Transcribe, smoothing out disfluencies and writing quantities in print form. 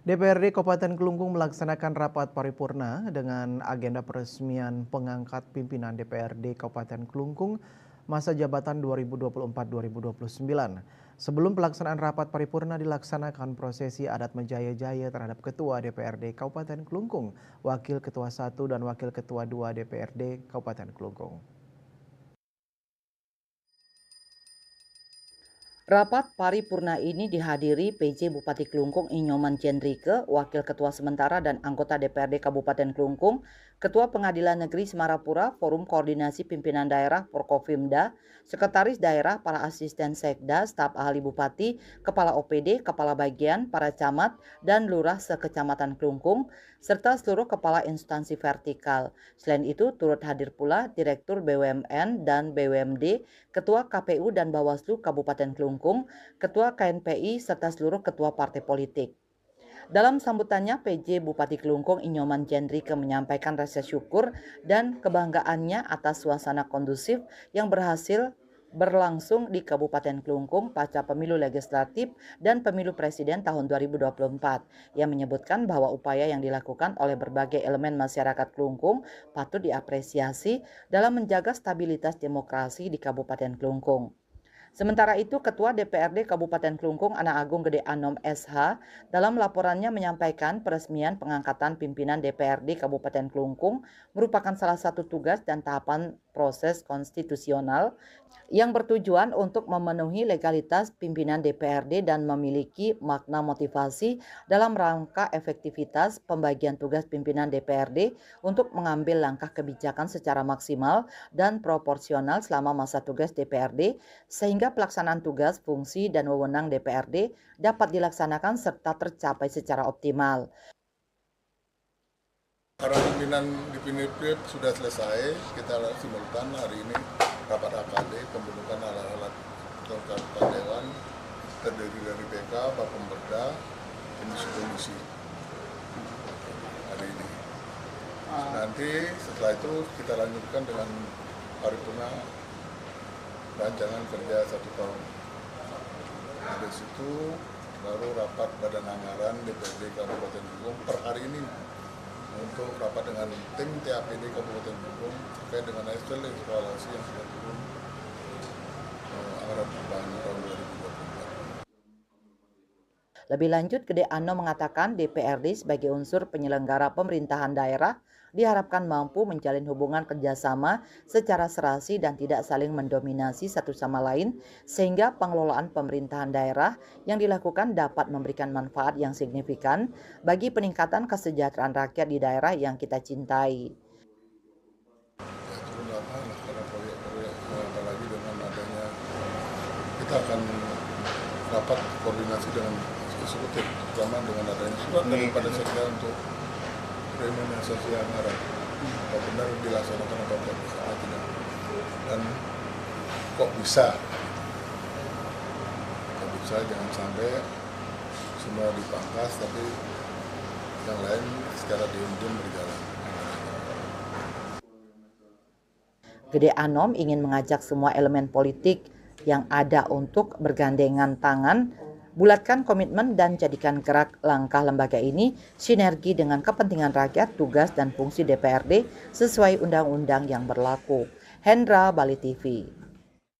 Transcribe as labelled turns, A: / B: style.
A: DPRD Kabupaten Kelungkung melaksanakan rapat paripurna dengan agenda peresmian pengangkat pimpinan DPRD Kabupaten Kelungkung masa jabatan 2024-2029. Sebelum pelaksanaan rapat paripurna dilaksanakan prosesi adat menjaya-jaya terhadap Ketua DPRD Kabupaten Kelungkung, Wakil Ketua 1 dan Wakil Ketua 2 DPRD Kabupaten Kelungkung.
B: Rapat paripurna ini dihadiri PJ Bupati Kelungkung Inyoman Jendrike, Wakil Ketua Sementara dan anggota DPRD Kabupaten Kelungkung, Ketua Pengadilan Negeri Semarapura, Forum Koordinasi Pimpinan Daerah Porkopimda, Sekretaris Daerah, para asisten sekda, staf ahli Bupati, Kepala OPD, Kepala Bagian, para camat, dan lurah sekecamatan Kelungkung, serta seluruh kepala instansi vertikal. Selain itu turut hadir pula Direktur BUMN dan BUMD, Ketua KPU dan Bawaslu Kabupaten Kelungkung, Ketua KNPI, serta seluruh ketua partai politik. Dalam sambutannya, PJ Bupati Kelungkung Inyoman Jendrike menyampaikan rasa syukur dan kebanggaannya atas suasana kondusif yang berhasil berlangsung di Kabupaten Kelungkung pasca pemilu legislatif dan pemilu presiden tahun 2024. Ia menyebutkan bahwa upaya yang dilakukan oleh berbagai elemen masyarakat Kelungkung patut diapresiasi dalam menjaga stabilitas demokrasi di Kabupaten Kelungkung. Sementara itu, Ketua DPRD Kabupaten Kelungkung Ana Agung Gede Anom SH dalam laporannya menyampaikan peresmian pengangkatan pimpinan DPRD Kabupaten Kelungkung merupakan salah satu tugas dan tahapan proses konstitusional yang bertujuan untuk memenuhi legalitas pimpinan DPRD dan memiliki makna motivasi dalam rangka efektivitas pembagian tugas pimpinan DPRD untuk mengambil langkah kebijakan secara maksimal dan proporsional selama masa tugas DPRD sehingga pelaksanaan tugas, fungsi, dan wewenang DPRD dapat dilaksanakan serta tercapai secara optimal.
C: Para pimpinan di PINIPRIP sudah selesai, kita simultan hari ini rapat AKD pembentukan alat-alat ketua Dewan terdiri dari BK, Bapemberda, Komisi hari ini. Nanti setelah itu kita lanjutkan dengan paripurna rancangan kerja 1 tahun. Dari situ baru rapat Badan Anggaran DPRD Kabupaten Kelungkung per hari ini untuk rapat dengan tim TAPD Kabupaten Kelungkung terkait dengan hasil evaluasi yang sudah turun anggaran perubahan tahun 2024.
B: Lebih lanjut, Gede Ano mengatakan DPRD sebagai unsur penyelenggara pemerintahan daerah diharapkan mampu menjalin hubungan kerjasama secara serasi dan tidak saling mendominasi satu sama lain sehingga pengelolaan pemerintahan daerah yang dilakukan dapat memberikan manfaat yang signifikan bagi peningkatan kesejahteraan rakyat di daerah yang kita cintai.
C: Ya, turun lapangan karena proyek-proyek apalagi dengan adanya kita akan rapat koordinasi dengan eksekutif terutama dengan adanya surat daripada sekda untuk renominasi anggaran apa benar dilaksanakan atau tidak dan kok bisa jangan sampai semua dipangkas tapi yang lain secara diam-diam berjalan.
B: Gede Anom ingin mengajak semua elemen politik yang ada untuk bergandengan tangan, bulatkan komitmen dan jadikan gerak langkah lembaga ini sinergi dengan kepentingan rakyat, tugas dan fungsi DPRD sesuai undang-undang yang berlaku. Hendra, Bali TV.